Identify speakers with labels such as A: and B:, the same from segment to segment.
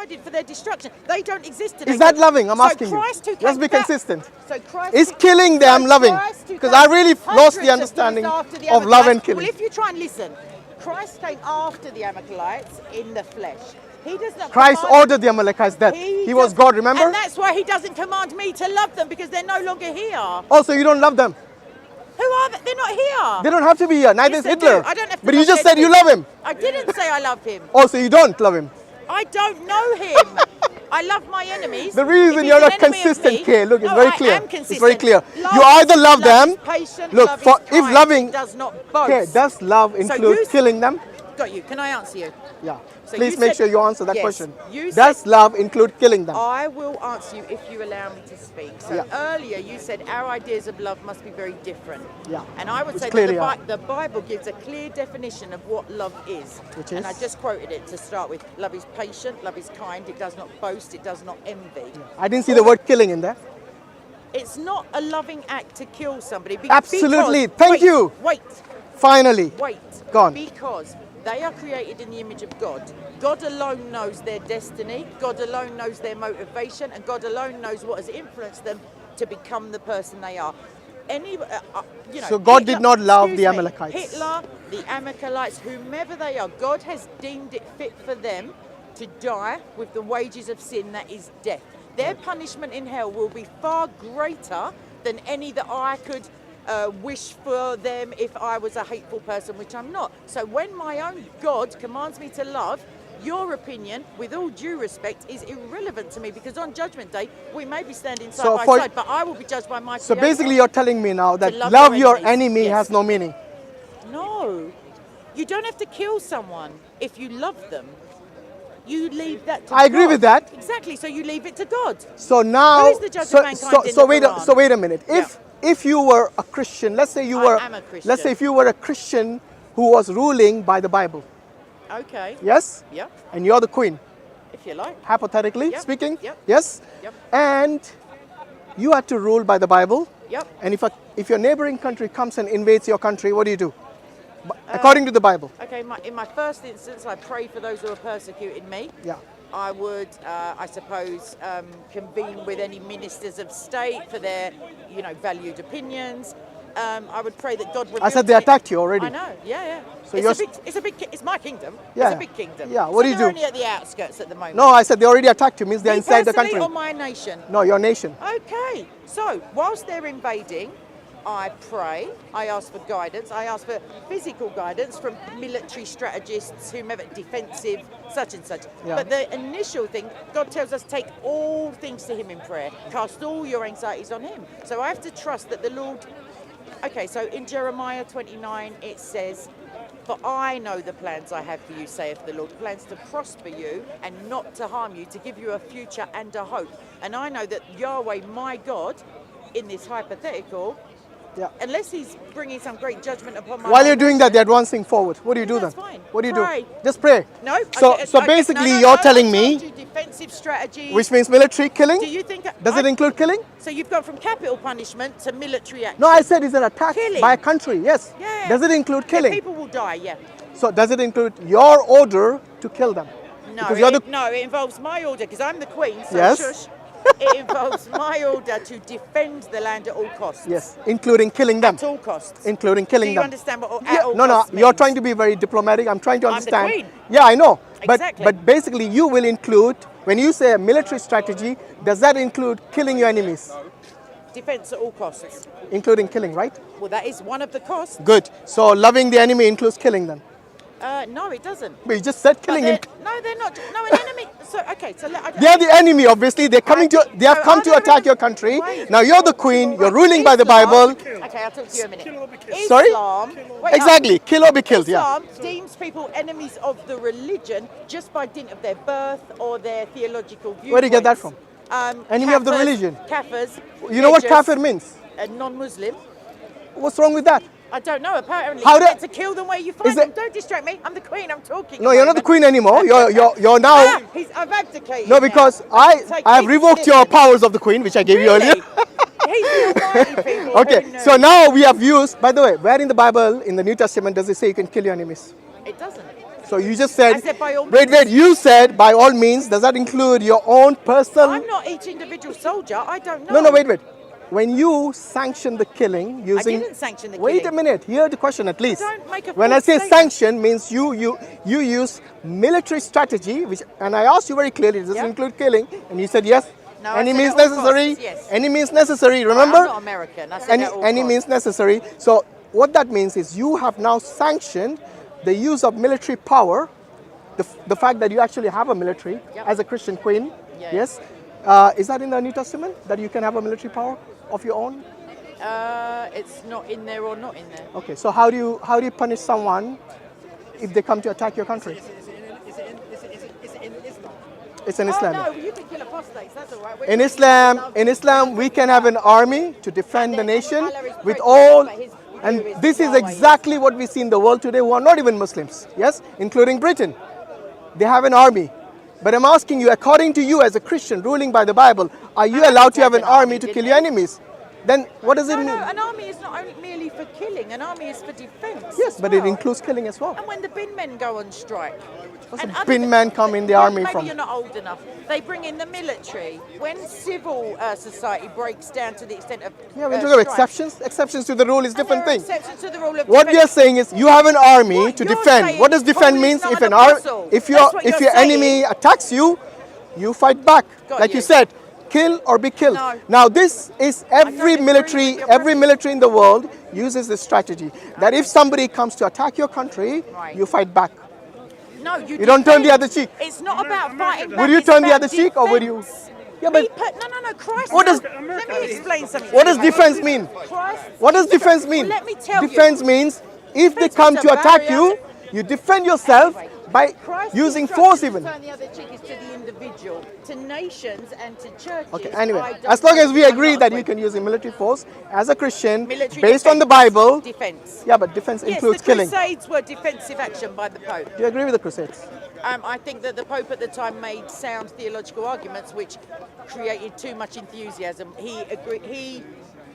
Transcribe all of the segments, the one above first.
A: decided for their destruction. They don't exist today.
B: Is that loving? I'm asking you. Let's be consistent. Is killing them loving? Because I really lost the understanding of love and killing.
A: Well, if you try and listen, Christ came after the Amalekites in the flesh. He does not.
B: Christ ordered the Amalekites' death. He was God, remember?
A: And that's why he doesn't command me to love them, because they're no longer here.
B: Also, you don't love them.
A: Who are they? They're not here.
B: They don't have to be here. Neither is Hitler.
A: I don't have to.
B: But you just said you love him.
A: I didn't say I love him.
B: Also, you don't love him.
A: I don't know him. I love my enemies.
B: The reason you're not consistent, Kay, look, it's very clear.
A: I am consistent.
B: It's very clear.
A: Love,
B: you either love them.
A: Patient,
B: look, for, if loving,
A: does not boast.
B: Okay, does love include killing them?
A: Got you. Can I answer you?
B: Yeah.
A: So
B: please make sure you answer that question.
A: Does
B: love include killing them?
A: I will answer you if you allow me to speak. So earlier you said our ideas of love must be very different.
B: Yeah.
A: And I would say that the Bible gives a clear definition of what love is.
B: Which is?
A: And I just quoted it to start with. Love is patient, love is kind, it does not boast, it does not envy.
B: Yeah. I didn't see the word killing in there.
A: It's not a loving act to kill somebody.
B: Absolutely. Thank you.
A: Wait.
B: Finally.
A: Wait.
B: Go on.
A: Because they are created in the image of God. God alone knows their destiny. God alone knows their motivation, and God alone knows what has influenced them to become the person they are.
B: So God did not love the Amalekites.
A: Hitler, the Amalekites, whomever they are, God has deemed it fit for them to die with the wages of sin, that is death. Their punishment in hell will be far greater than any that I could wish for them if I was a hateful person, which I'm not. So when my own God commands me to love, your opinion, with all due respect, is irrelevant to me, because on Judgment Day, we may be standing side by side, but I will be judged by my
B: So basically you're telling me now that love your enemy has no meaning.
A: No. You don't have to kill someone if you love them. You leave that to God.
B: I agree with that.
A: Exactly, so you leave it to God.
B: So now,
A: who is the judge of mankind in the Quran?
B: So wait a minute. If you were a Christian, let's say if you were a Christian who was ruling by the Bible.
A: Okay.
B: Yes?
A: Yeah.
B: And you're the queen.
A: If you like.
B: Hypothetically speaking.
A: Yep.
B: Yes?
A: Yep.
B: And you had to rule by the Bible.
A: Yep.
B: And if your neighboring country comes and invades your country, what do you do? According to the Bible.
A: Okay, in my first instance, I pray for those who are persecuting me.
B: Yeah.
A: I would, I suppose, convene with any ministers of state for their, valued opinions. I would pray that God would.
B: I said they attacked you already.
A: I know, yeah.
B: So
A: it's my kingdom.
B: Yeah.
A: It's a big kingdom.
B: Yeah. What do you do?
A: They're only at the outskirts at the moment.
B: No, I said they already attacked you. Means they're inside the country.
A: Or my nation.
B: No, your nation.
A: Okay. So whilst they're invading, I pray, I ask for guidance, I ask for physical guidance from military strategists, whomever, defensive, such and such.
B: Yeah.
A: But the initial thing, God tells us, take all things to him in prayer, cast all your anxieties on him. So I have to trust that the Lord, okay, so in Jeremiah 29 it says, for I know the plans I have for you, saith the Lord, plans to prosper you and not to harm you, to give you a future and a hope. And I know that Yahweh, my God, in this hypothetical, unless he's bringing some great judgment upon my
B: While you're doing that, they're advancing forward. What do you do then?
A: Fine.
B: What do you
A: Pray.
B: do? Just pray.
A: No.
B: So basically, you're telling me,
A: defensive strategy,
B: which means military killing.
A: Do you think?
B: Does it include killing?
A: So you've gone from capital punishment to military action.
B: No, I said it's an attack
A: Killing.
B: by a country. Yes.
A: Yeah.
B: Does it include killing?
A: People will die. Yeah.
B: So does it include your order to kill them?
A: No. It involves my order, because I'm the queen. So
B: yes.
A: Shush. It involves my order to defend the land at all costs.
B: Yes, including killing them.
A: At all costs.
B: Including killing them.
A: Do you understand what at all costs
B: you're
A: means?
B: trying to be very diplomatic. I'm trying to understand.
A: I'm the queen.
B: Yeah, I know.
A: Exactly.
B: But basically you will include, when you say a military strategy, does that include killing your enemies?
A: Defense at all costs.
B: Including killing, right?
A: Well, that is one of the costs.
B: Good. So loving the enemy includes killing them.
A: No, it doesn't.
B: But you just said killing.
A: No, they're not. No, an enemy. So okay, so
B: they are the enemy. Obviously, they have come to attack your country. Now you're the queen. You're ruling by the Bible.
A: Okay, I'll talk to you a minute.
B: Sorry?
A: Exactly.
B: Kill or be killed.
A: Islam deems people enemies of the religion just by dint of their birth or their theological viewpoints.
B: Where do you get that from? Enemy of the religion.
A: Kafirs.
B: You know what kafir means?
A: A non-Muslim.
B: What's wrong with that?
A: I don't know. Apparently, you get to kill them where you find them. Don't distract me. I'm the queen. I'm talking.
B: No, you're not the queen anymore. You're now.
A: I've abdicated.
B: No, because I have revoked your powers of the queen, which I gave you earlier.
A: He's the almighty, people.
B: Okay, so now we have used. By the way, where in the Bible, in the New Testament, does it say you can kill your enemies?
A: It doesn't.
B: So you just said,
A: I said by all
B: wait,
A: means.
B: you said by all means. Does that include your own personal?
A: I'm not each individual soldier. I don't know.
B: No, wait. When you sanction the killing using...
A: I didn't sanction the
B: killing. Wait a minute. Hear the question at least.
A: Don't make a
B: when I say
A: statement.
B: sanction means you use military strategy, which, and I asked you very clearly, does it include killing? And you said yes.
A: No,
B: any means necessary.
A: Yes.
B: Any means necessary. Remember?
A: I'm not American. I said
B: any means necessary. So what that means is you have now sanctioned the use of military power, the fact that you actually have a military as a Christian queen. Yes. Is that in the New Testament that you can have a military power of your own?
A: It's not in there or not in there.
B: Okay. So how do you punish someone if they come to attack your country? It's in Islam.
A: Oh, no, you can kill apostates. That's all right.
B: In Islam, we can have an army to defend the nation with all. And this is exactly what we see in the world today who are not even Muslims, yes, including Britain. They have an army. But I'm asking you, according to you as a Christian ruling by the Bible, are you allowed to have an army to kill your enemies? Then what does it mean?
A: No, an army is not only merely for killing, an army is for defense.
B: Yes, but it includes killing as well.
A: And when the bin men go on strike.
B: What's a bin man come in the army from?
A: Maybe you're not old enough. They bring in the military. When civil society breaks down to the extent of
B: we're talking about exceptions. Exceptions to the rule is different thing.
A: Exceptions to the rule of
B: what we are saying is you have an army to defend. What does defend means? If your enemy attacks you, you fight back. Like you said, kill or be killed.
A: No.
B: Now this is every military in the world uses this strategy. That if somebody comes to attack your country, you fight back.
A: No,
B: you don't turn the other cheek.
A: It's not about fighting back.
B: Would you turn the other cheek or would you?
A: Yeah, but no, Christ. Let me explain something.
B: What does defense mean? What does defense mean?
A: Let me tell you.
B: Defense means if they come to attack you, you defend yourself by using force even.
A: Turn the other cheek is to the individual, to nations and to churches.
B: Okay, anyway, as long as we agree that you can use a military force as a Christian, based on the Bible.
A: Defense.
B: Yeah, but defense includes killing.
A: The Crusades were defensive action by the Pope.
B: Do you agree with the Crusades?
A: I think that the Pope at the time made sound theological arguments which created too much enthusiasm. He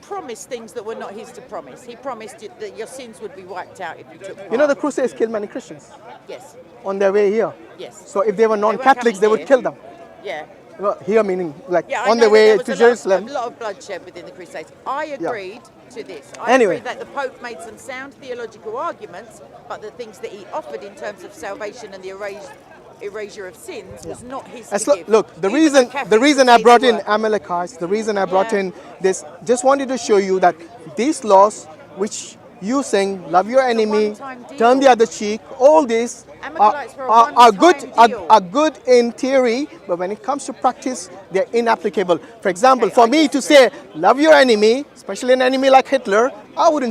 A: promised things that were not his to promise. He promised that your sins would be wiped out if you took part.
B: You know the Crusades killed many Christians?
A: Yes.
B: On their way here?
A: Yes.
B: So if they were non-Catholics, they would kill them?
A: Yeah.
B: Well, here meaning like on their way to Jerusalem.
A: A lot of bloodshed within the Crusades. I agreed to this.
B: I agreed
A: that the Pope made some sound theological arguments, but the things that he offered in terms of salvation and the erasure of sins was not his to give.
B: Look, the reason I brought in Amalekites, the reason I brought in this, just wanted to show you that these laws, which you sing, love your enemy, turn the other cheek, all these are good in theory, but when it comes to practice, they're inapplicable. For example, for me to say, love your enemy, especially an enemy like Hitler, I would,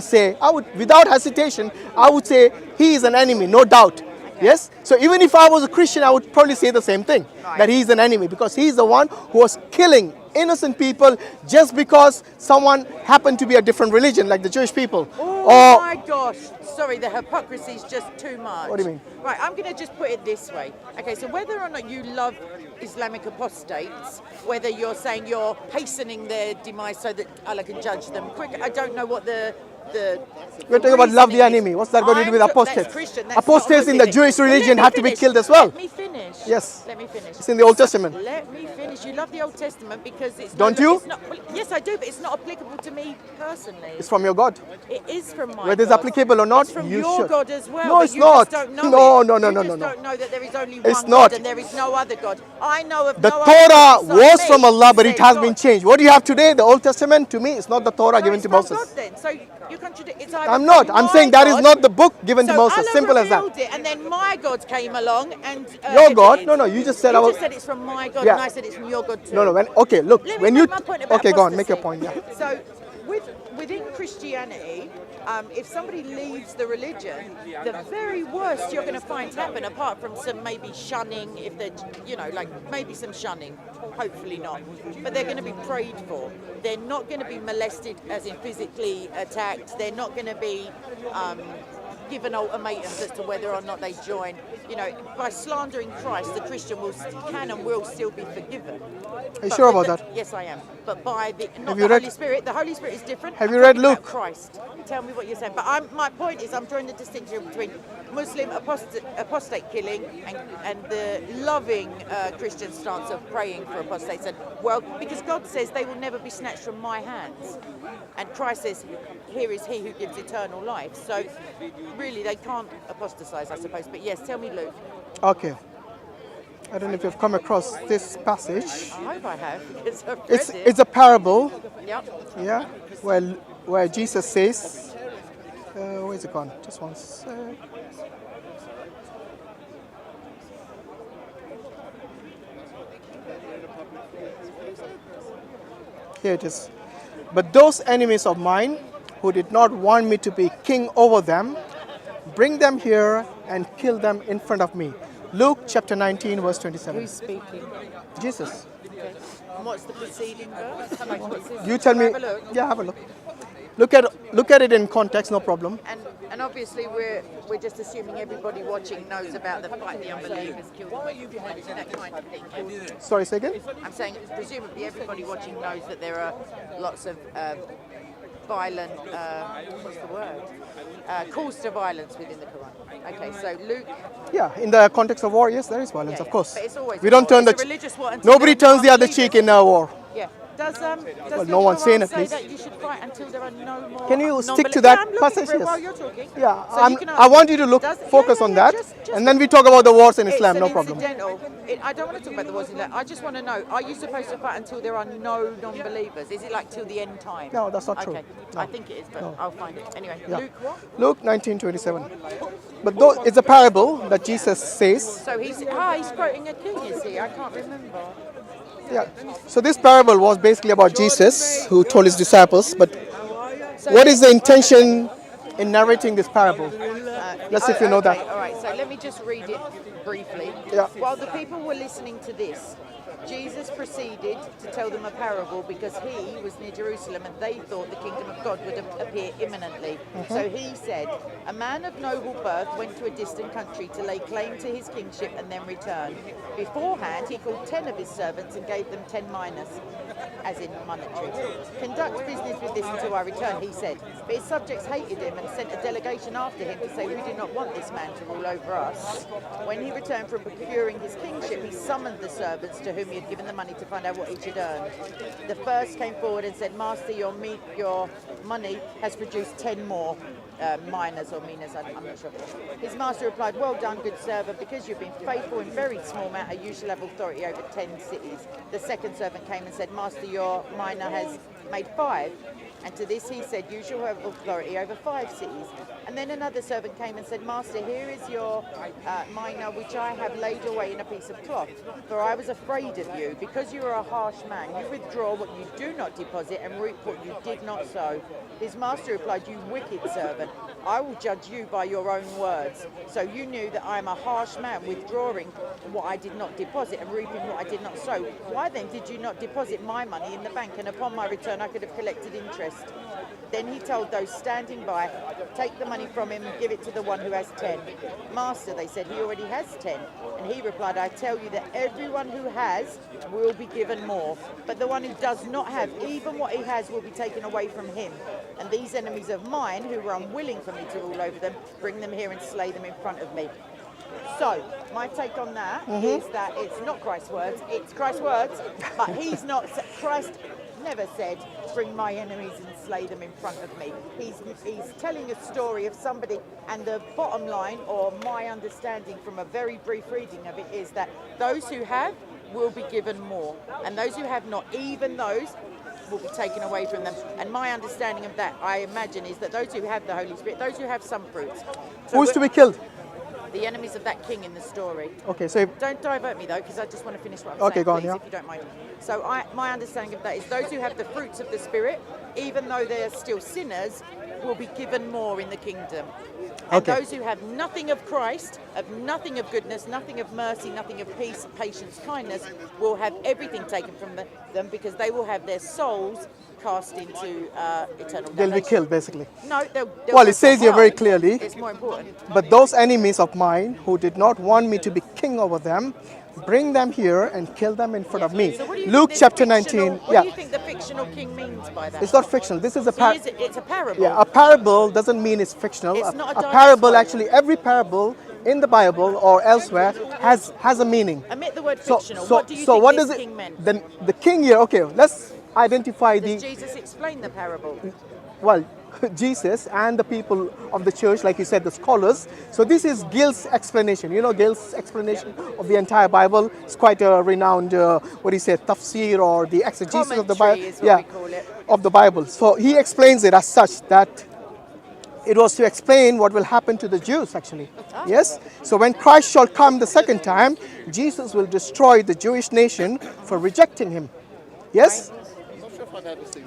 B: without hesitation, I would say he is an enemy, no doubt. Yes? So even if I was a Christian, I would probably say the same thing, that he's an enemy, because he's the one who was killing innocent people just because someone happened to be a different religion, like the Jewish people.
A: Oh my gosh, sorry, the hypocrisy is just too much.
B: What do you mean?
A: Right, I'm going to just put it this way. Okay, so whether or not you love Islamic apostates, whether you're saying you're hastening their demise so that Allah can judge them quicker, I don't know what
B: we're talking about love the enemy. What's that got to do with apostates? Apostates in the Jewish religion have to be killed as well.
A: Let me finish.
B: Yes.
A: Let me finish.
B: It's in the Old Testament.
A: Let me finish. You love the Old Testament because it's
B: Don't you?
A: Yes, I do, but it's not applicable to me personally.
B: It's from your God.
A: It is from my God.
B: Whether it's applicable or not,
A: it's from your God as well.
B: No, it's
A: not.
B: No.
A: You just don't know that there is only one God and there is no other God. I know of
B: the Torah was from Allah, but it has been changed. What do you have today? The Old Testament, to me, it's not the Torah given to Moses.
A: God, then. So you contradict.
B: I'm not. I'm saying that is not the book given to Moses.
A: Allah
B: simple as that.
A: It, and then my God came along and
B: your God? No, you just said
A: you just said it's from my God, and I said it's from your God too.
B: No. Okay, look. When you go on, make your point. Yeah.
A: So within Christianity, if somebody leaves the religion, the very worst you're going to find happen, apart from some maybe shunning, if they're, like maybe some shunning, hopefully not, but they're going to be prayed for. They're not going to be molested, as in physically attacked. They're not going to be given ultimatums as to whether or not they join. By slandering Christ, the Christian can and will still be forgiven.
B: Are you sure about that?
A: Yes, I am. But by the Holy Spirit. The Holy Spirit is different.
B: Have you read Luke?
A: Christ. Tell me what you're saying. But my point is, I'm drawing the distinction between Muslim apostate killing and the loving Christian stance of praying for apostates. And well, because God says they will never be snatched from my hands. And Christ says, here is he who gives eternal life. So really they can't apostatize, I suppose. But yes, tell me, Luke.
B: Okay. I don't know if you've come across this passage.
A: I hope I have, because I've read it.
B: It's a parable.
A: Yep.
B: Yeah, where Jesus says, where is it gone? Just one sec. Here it is. But those enemies of mine who did not want me to be king over them, bring them here and kill them in front of me. Luke chapter 19, verse 27.
A: Who's speaking?
B: Jesus.
A: Okay. And what's the preceding verse? Like, what's this?
B: You tell me.
A: Have a look.
B: Yeah, have a look. Look at it in context, no problem.
A: And obviously we're just assuming everybody watching knows about the fight the unbelievers killed that kind of thing.
B: Sorry, say again?
A: I'm saying presumably everybody watching knows that there are lots of violent, what's the word? Calls to violence within the Quran. Okay, so Luke.
B: Yeah, in the context of war, yes, there is violence,
A: Yeah,
B: of course.
A: But it's always
B: we don't turn
A: it's a religious war until
B: nobody
A: there are
B: turns the other
A: non-believers.
B: cheek in a war.
A: Yeah. Does
B: Well,
A: the
B: no one's saying
A: Quran
B: it,
A: say
B: please.
A: that you should fight until there are no more?
B: Can you stick
A: non-believers?
B: to that
A: Yeah, I'm looking
B: passage?
A: for it
B: Yes.
A: while you're talking.
B: Yeah,
A: So you can
B: I want you to focus on that,
A: just
B: and then we talk about the wars in Islam,
A: it's
B: no
A: an
B: problem.
A: incidental. I don't want to talk about the wars in Islam. I just want to know: are you supposed to fight until there are no non-believers? Is it like till the end time?
B: No, that's not true.
A: Okay,
B: No.
A: I think it is, but
B: No.
A: I'll find it anyway.
B: Yeah.
A: Luke, what?
B: Luke 19:27. But though it's a parable that Jesus says.
A: So he's quoting a king, is he? I can't remember.
B: Yeah. So this parable was basically about Jesus, who told his disciples. But
A: So
B: what is the intention in narrating this parable? Let's see if you know that.
A: All right, so let me just read it briefly.
B: Yeah.
A: While the people were listening to this, Jesus proceeded to tell them a parable because he was near Jerusalem and they thought the kingdom of God would appear imminently. So he said, a man of noble birth went to a distant country to lay claim to his kingship and then return. Beforehand, he called 10 of his servants and gave them 10 minas, as in monetary. Conduct business with this until I return, he said. But his subjects hated him and sent a delegation after him to say, we do not want this man to rule over us. When he returned from procuring his kingship, he summoned the servants to whom he had given the money to find out what each had earned. The first came forward and said, Master, your money has produced 10 more minas or minas, I'm not sure. His master replied, well done, good servant, because you've been faithful in very small matter, you shall have authority over 10 cities. The second servant came and said, Master, your mina has made 5. And to this he said, you shall have authority over 5 cities. And then another servant came and said, Master, here is your mina which I have laid away in a piece of cloth. For I was afraid of you, because you are a harsh man. You withdraw what you do not deposit and reap what you did not sow. His master replied, you wicked servant, I will judge you by your own words. So you knew that I am a harsh man, withdrawing what I did not deposit and reaping what I did not sow. Why then did you not deposit my money in the bank, and upon my return I could have collected interest? Then he told those standing by, take the money from him and give it to the one who has 10. Master, they said, he already has 10. And he replied, I tell you that everyone who has will be given more. But the one who does not have, even what he has will be taken away from him. And these enemies of mine, who were unwilling for me to rule over them, bring them here and slay them in front of me. So, my take on that is that it's not Christ's words, it's Christ's words, but he's not, Christ never said, bring my enemies and slay them in front of me. He's telling a story of somebody, and the bottom line, or my understanding from a very brief reading of it, is that those who have will be given more, and those who have not, even those, will be taken away from them. And my understanding of that, I imagine, is that those who have the Holy Spirit, those who have some fruits. So
B: Who's to be killed?
A: the enemies of that king in the story.
B: Okay, so
A: Don't divert me though, because I just want to finish what I'm
B: Okay,
A: saying,
B: go on,
A: please,
B: yeah.
A: if you don't mind. So my understanding of that is those who have the fruits of the Spirit, even though they're still sinners, will be given more in the kingdom. And
B: Okay.
A: those who have nothing of Christ, of nothing of goodness, nothing of mercy, nothing of peace, patience, kindness, will have everything taken from them, because they will have their souls cast into eternal
B: they'll be
A: damnation.
B: killed, basically.
A: No, they'll
B: Well,
A: go
B: it says
A: to
B: here very
A: hell.
B: clearly,
A: It's more important.
B: but those enemies of mine who did not want me to be king over them, bring them here and kill them in front of me.
A: So what do you
B: Luke
A: think this
B: chapter
A: fictional-
B: 19.
A: What
B: Yeah.
A: do you think the fictional king means by that?
B: It's not fictional. This is a
A: See, it's a parable.
B: Yeah, a parable doesn't mean it's fictional.
A: It's not a direct
B: parable,
A: quote.
B: actually, every parable in the Bible or elsewhere has a meaning.
A: Omit the word fictional.
B: So,
A: what do you
B: so
A: think
B: what
A: this
B: does it?
A: king meant?
B: The king here. Okay, let's identify
A: Does
B: the.
A: Jesus explain the parable?
B: Well, Jesus and the people of the church, like you said, the scholars. So this is Gill's explanation. You know, Gill's explanation of the entire Bible. It's quite a renowned, what do you say, tafsir, or the exegesis of the Bible.
A: Commentary is what we call it.
B: Of the Bible. So he explains it as such that it was to explain what will happen to the Jews, actually. Yes? So when Christ shall come the second time, Jesus will destroy the Jewish nation for rejecting him. Yes?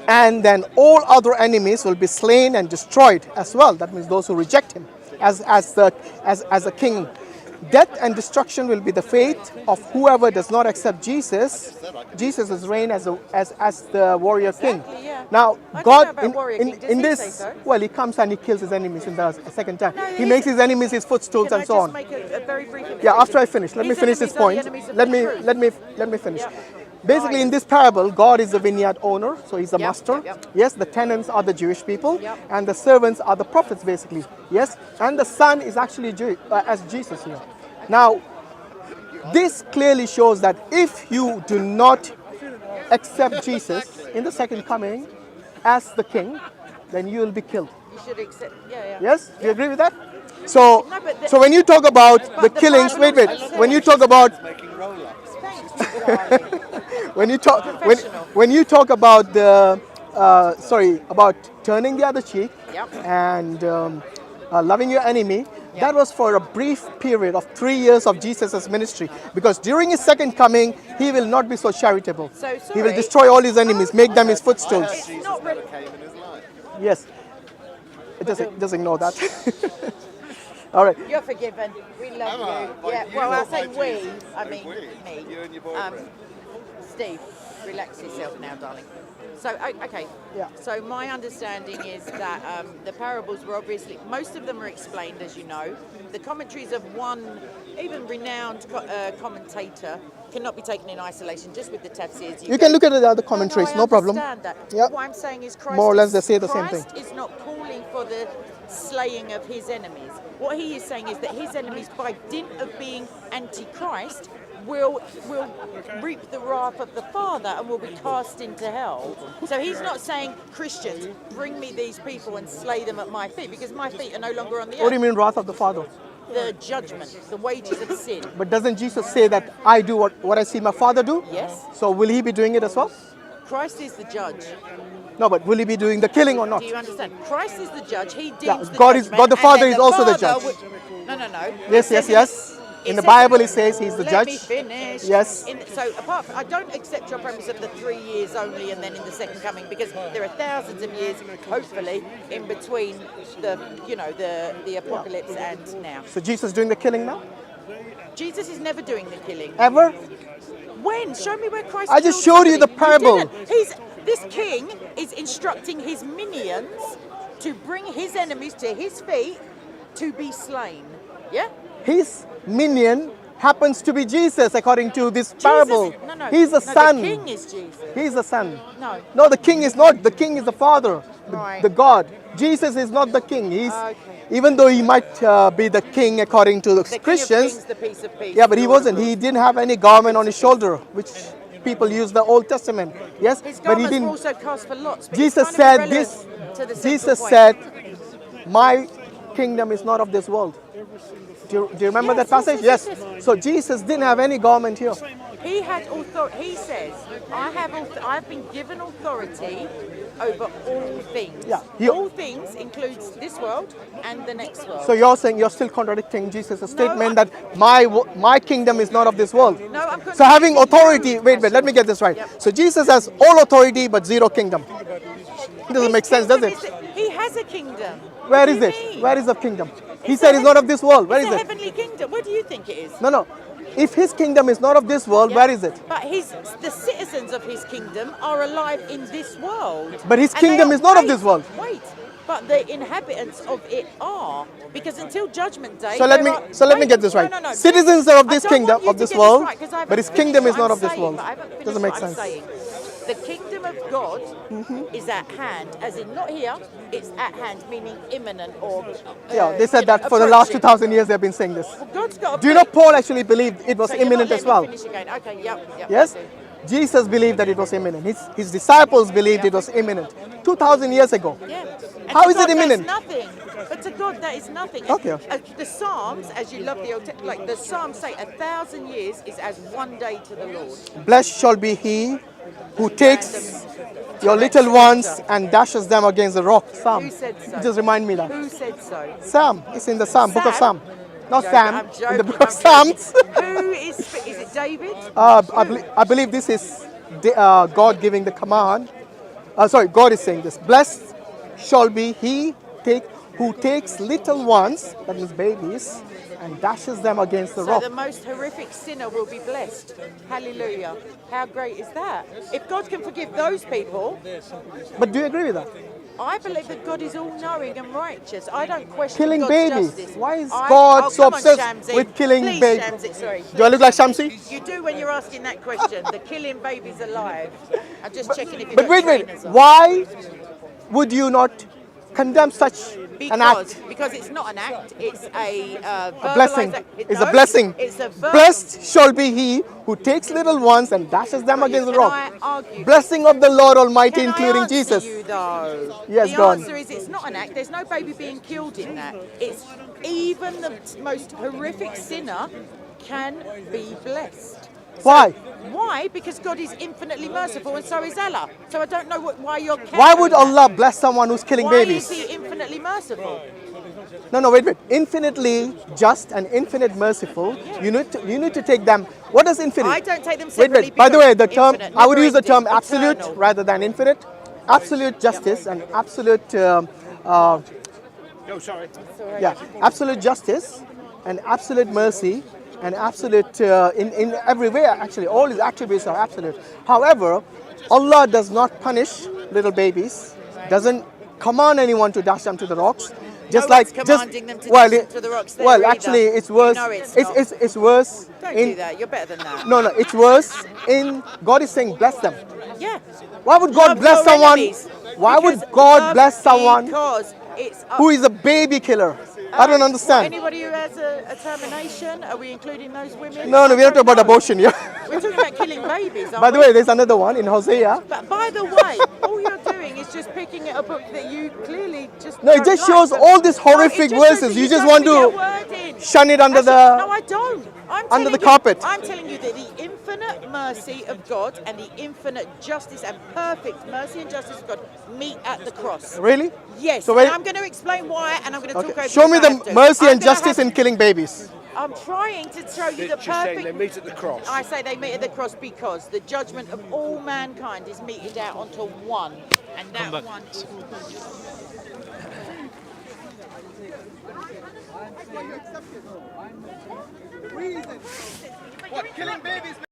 B: And then all other enemies will be slain and destroyed as well. That means those who reject him as a king. Death and destruction will be the fate of whoever does not accept Jesus' reign as the warrior king.
A: Yeah.
B: Now,
A: I don't
B: God
A: know about warrior king. Does
B: in
A: he
B: this,
A: say so?
B: well, he comes and he kills his enemies in the second time.
A: No,
B: He makes his enemies his footstools
A: Can
B: and
A: I
B: so
A: just
B: on.
A: make a very brief
B: Yeah, after I
A: illustration?
B: finish, let me
A: His
B: finish this
A: enemies are the
B: point.
A: enemies of
B: Let
A: the
B: me
A: truth.
B: let me finish.
A: Yeah.
B: Basically, in this parable, God is the vineyard owner, so he's the
A: Yep,
B: master.
A: yep, yep.
B: Yes, the tenants are the Jewish people,
A: Yep.
B: and the servants are the prophets, basically. Yes, and the Son is actually as Jesus here. Now, this clearly shows that if you do not accept Jesus in the second coming as the King, then you will be killed.
A: You should accept. Yeah.
B: Yes, do you agree with that? So,
A: No, but
B: so when you talk about the
A: the
B: killings,
A: Bible
B: wait.
A: also
B: When you
A: says-
B: talk about
A: Thank you, darling.
B: when you talk
A: Professional.
B: when you talk about the about turning the other cheek
A: Yep.
B: and loving your enemy, that was for a brief period of 3 years of Jesus' ministry, because during his second coming he will not be so charitable.
A: So,
B: He will
A: sorry.
B: destroy all his enemies, make them his footstools.
A: It's not really.
B: Yes, just ignore that. All right.
A: You're forgiven. We love you. Yeah. Well, I say we. I mean me. Steve, relax yourself now, darling. So, okay.
B: Yeah.
A: So my understanding is that the parables were obviously, most of them are explained, as you know. The commentaries of one, even renowned commentator, cannot be taken in isolation, just with the tafsirs.
B: You can look at the other commentaries,
A: I
B: no problem.
A: understand that.
B: Yep.
A: What I'm saying is Christ
B: More or less
A: is-
B: they say the same thing.
A: Christ is not calling for the slaying of his enemies. What he is saying is that his enemies, by dint of being anti-Christ, will reap the wrath of the Father and will be cast into hell. So he's not saying, Christians, bring me these people and slay them at my feet, because my feet are no longer on the
B: What do you
A: earth.
B: mean, wrath of the Father?
A: The judgment, the wages of sin.
B: But doesn't Jesus say that I do what I see my Father do?
A: Yes.
B: So will he be doing it as well?
A: Christ is the judge.
B: No, but will he be doing the killing or not?
A: Do you understand? Christ is the judge. He deems
B: Yeah,
A: the
B: God is-
A: judgment,
B: God the
A: and
B: Father
A: then
B: is also the
A: Father
B: judge.
A: No.
B: Yes,
A: It says
B: yes. In the Bible it says he's the
A: Let
B: judge.
A: me finish.
B: Yes.
A: So apart from, I don't accept your premise of the 3 years only and then in the second coming, because there are thousands of years, hopefully, in between the apocalypse and now.
B: So Jesus doing the killing now?
A: Jesus is never doing the killing.
B: Ever?
A: When? Show me where Christ.
B: I just
A: killed
B: showed you the
A: somebody. You
B: parable.
A: didn't. This king is instructing his minions to bring his enemies to his feet to be slain. Yeah?
B: His minion happens to be Jesus according to this parable.
A: Jesus, no.
B: He's the
A: No,
B: son.
A: The king is Jesus.
B: He's the son.
A: No.
B: No, the king is not. The king is the father,
A: Right.
B: the God. Jesus is not the king. He's
A: Okay.
B: even though he might be the king according to the
A: The
B: Christians.
A: King of Kings, the peace of peace.
B: Yeah, but he wasn't. He didn't have any garment on his shoulder, which people use the Old Testament. Yes,
A: His
B: but he
A: garments were
B: didn't.
A: also cast for lots. But
B: Jesus
A: it's kind
B: said
A: of
B: this.
A: irrelevant to the central
B: Jesus
A: point.
B: said, "My kingdom is not of this world." Do you remember
A: Yes,
B: that passage?
A: yes.
B: So Jesus didn't have any garment here.
A: He had authority. He says, I've been given authority over all things.
B: Yeah,
A: all things includes this world and the next world.
B: So you're saying you're still contradicting Jesus' statement
A: I-
B: that my kingdom is not of this world.
A: No, I'm
B: So having
A: contradicting
B: authority,
A: you.
B: wait, let me get this right.
A: Yep.
B: So Jesus has all authority but zero kingdom. It doesn't make sense, does it?
A: He has a kingdom.
B: Where
A: What do
B: is
A: you
B: it?
A: mean?
B: Where is the kingdom? He
A: It's
B: said
A: a
B: it's not of this world. Where
A: It's
B: is
A: a
B: it?
A: heavenly kingdom. Where do you think it is?
B: No. If his kingdom is not of this world, where is it?
A: But the citizens of his kingdom are alive in this world.
B: But his
A: And they
B: kingdom
A: are-
B: is not of
A: wait,
B: this world.
A: Wait, but the inhabitants of it are, because until Judgment Day.
B: So let
A: there
B: me
A: are-
B: so let me
A: wait,
B: get this right.
A: No.
B: Citizens are of
A: I
B: this
A: don't
B: kingdom,
A: want you
B: of
A: to
B: this
A: get
B: world,
A: right, 'cause I haven't
B: but his
A: finished
B: kingdom
A: what
B: is not
A: I'm
B: of this
A: saying,
B: world.
A: but I haven't finished
B: Doesn't make
A: what I'm
B: sense.
A: saying. The kingdom of God is at hand, as in not here, it's at hand, meaning imminent or.
B: Yeah, they said that for the last 2,000 years they've been saying this.
A: Well, God's got
B: Do you know Paul actually believed it was
A: so you're
B: imminent
A: not
B: as well?
A: letting me finish again. Okay, yep.
B: Yes? Jesus believed that it was imminent. His disciples believed it was imminent 2,000 years ago.
A: Yeah. And
B: How
A: to
B: is
A: God,
B: it imminent?
A: That's nothing. But to God, that is nothing.
B: Okay.
A: The Psalms, as you love the Old Testament, like the Psalms say, 1,000 years is as one day to the Lord.
B: Blessed shall be he who takes your little ones and dashes them against the rock. Psalm.
A: Who said so?
B: Just remind me that.
A: Who said so?
B: Psalm. It's in the Psalm, book of Psalm. Not
A: Joking,
B: Sam,
A: I'm joking,
B: in the book of
A: I'm joking.
B: Psalms.
A: Who is it David?
B: I believe this is God giving the command. God is saying this. Blessed shall be he who takes little ones, that means babies, and dashes them against the rock.
A: So the most horrific sinner will be blessed. Hallelujah. How great is that? If God can forgive those people.
B: But do you agree with that?
A: I believe that God is all-knowing and righteous. I don't question
B: Killing
A: God's
B: babies.
A: justice.
B: Why is God so
A: come on,
B: obsessed
A: Shamsi.
B: with killing
A: Please,
B: babies?
A: Shamsi, sorry.
B: Do I look like Shamsi?
A: You do when you're asking that question. The killing babies alive. I'm just checking if you've
B: But
A: got
B: wait.
A: trainers on.
B: Why would you not condemn such an act?
A: Because it's not an act, it's a
B: Blessing. It's a blessing.
A: It's a verb.
B: Blessed shall be he who takes little ones and dashes them against the
A: Can
B: rock.
A: I argue?
B: Blessing of the Lord Almighty,
A: Can
B: including
A: I answer
B: Jesus.
A: you though?
B: Yes,
A: the
B: go on.
A: answer is it's not an act. There's no baby being killed in that. It's even the most horrific sinner can be blessed.
B: Why?
A: Why? Because God is infinitely merciful and so is Allah. So I don't know why you're
B: Why would
A: countering
B: Allah bless someone who's killing
A: that. Why
B: babies?
A: is He infinitely merciful?
B: No, wait. Infinitely just and infinite merciful. You need to take them. What does infinite?
A: I don't take them separately.
B: Wait. By the way, the term
A: infinite,
B: I would use the term
A: never-ending,
B: absolute
A: eternal.
B: rather than infinite. Absolute justice and absolute absolute justice and absolute mercy and absolute in every way. Actually, all his attributes are absolute. However, Allah does not punish little babies. Doesn't command anyone to dash them to the rocks. Just
A: No
B: like
A: one's commanding them to dash them to the rocks there
B: well,
A: either.
B: actually, it's worse.
A: No, it's not.
B: It's worse.
A: Don't do that. You're better than that.
B: No, it's worse. In God is saying bless them.
A: Yeah.
B: Why would God
A: Love
B: bless
A: your
B: someone?
A: enemies.
B: Why would
A: Because
B: God
A: love
B: bless someone
A: Because it's
B: who is a baby killer? I don't understand.
A: Anybody who has a termination, are we including those women?
B: No, we're not talking about abortion, yeah.
A: We're talking about killing babies, aren't
B: By the
A: we?
B: way, there's another one in Hosea.
A: But by the way, all you're doing is just picking at a book that you clearly just
B: No, it
A: don't
B: just
A: like.
B: shows
A: But-
B: all these
A: No, it
B: horrific
A: just shows
B: verses.
A: that
B: You just
A: don't
B: want
A: get a
B: to
A: word in.
B: shun it under
A: Actually,
B: the
A: No, I don't. I'm
B: under
A: telling
B: the
A: you-
B: carpet.
A: I'm telling you that the infinite mercy of God and the infinite justice and perfect mercy and justice of God meet at the cross.
B: Really?
A: Yes,
B: So when-
A: and I'm going to explain why, and I'm going to talk over
B: Show
A: if
B: me
A: I have
B: the
A: to.
B: mercy
A: I'm
B: and
A: gonna
B: justice
A: have-
B: in killing babies.
A: I'm trying to show you the
C: Just saying they
A: perfect.
C: meet at the cross.
A: I say they meet at the cross because the judgment of all mankind is meted out onto one, and that one is.
B: What, killing babies?